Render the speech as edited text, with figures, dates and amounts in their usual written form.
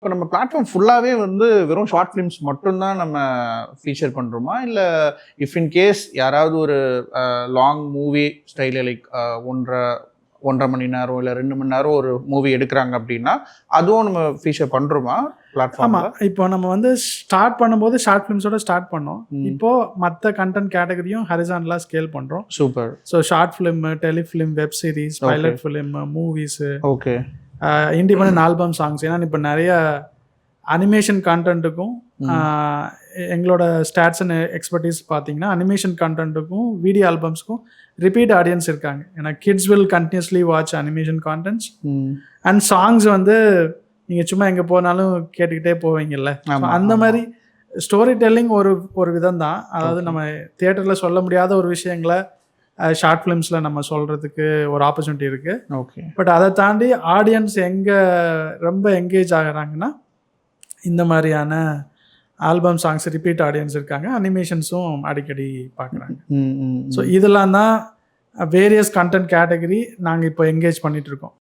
இப்போ நம்ம பிளாட்ஃபார்ம் ஃபுல்லாவே வந்து வெறும் ஷார்ட் ஃபிலிம்ஸ் மட்டும்தான் நம்ம ஃபீச்சர் பண்றோமா? இல்ல இஃப் இன் கேஸ் யாராவது ஒரு லாங் மூவி ஸ்டைல லைக் 1.5 மணி நேரம் இல்ல 2 மணி நேரம் ஒரு மூவி எடுக்கிறாங்க அப்படின்னா, அதுவும் நம்ம ஃபீச்சர் பண்றோமா ஆமா. பிளாட்ஃபார்ம்ல? இப்போ நம்ம வந்து ஸ்டார்ட் பண்ணும்போது ஷார்ட் ஃபிலிம்ஸோட ஸ்டார்ட் பண்ணோம். இப்போ மத்த கண்டென்ட் கேட்டகரியும் ஹாரிசான்டலா ஸ்கேல் பண்றோம். Super. So short film, telefilm, web series, pilot film, movies, okay. Independent album songs. ஏன்னா இப்போ நிறைய அனிமேஷன் கண்டென்ட்டுக்கும் எங்களோட ஸ்டாட்ஸ் அண்ட் எக்ஸ்பர்டீஸ் பார்த்தீங்கன்னா அனிமேஷன் கண்டென்ட்டுக்கும் வீடியோ ஆல்பம்ஸ்க்கும் ரிப்பீட் ஆடியன்ஸ் இருக்காங்க. ஏன்னா kids will continuously watch animation contents and songs வந்து நீங்கள் சும்மா எங்கே போனாலும் கேட்டுக்கிட்டே போவீங்கல்ல. அந்த மாதிரி ஸ்டோரி டெல்லிங் ஒரு விதம் தான். அதாவது நம்ம தியேட்டரில் சொல்ல முடியாத ஒரு விஷயங்களை ஷார்ட் ஃபிலிம்ஸில் நம்ம சொல்கிறதுக்கு ஒரு ஆப்பர்ச்சுனிட்டி இருக்குது. ஓகே. பட் அதை தாண்டி ஆடியன்ஸ் எங்கே ரொம்ப என்கேஜ் ஆகுறாங்கன்னா இந்த மாதிரியான ஆல்பம் சாங்ஸ் ரிப்பீட் ஆடியன்ஸ் இருக்காங்க, அனிமேஷன்ஸும் அடிக்கடி பார்க்குறாங்க. ஸோ இதெல்லாம் தான் வேரியஸ் கண்டென்ட் கேட்டகரி நாங்கள் இப்போ என்கேஜ் பண்ணிகிட்ருக்கோம்.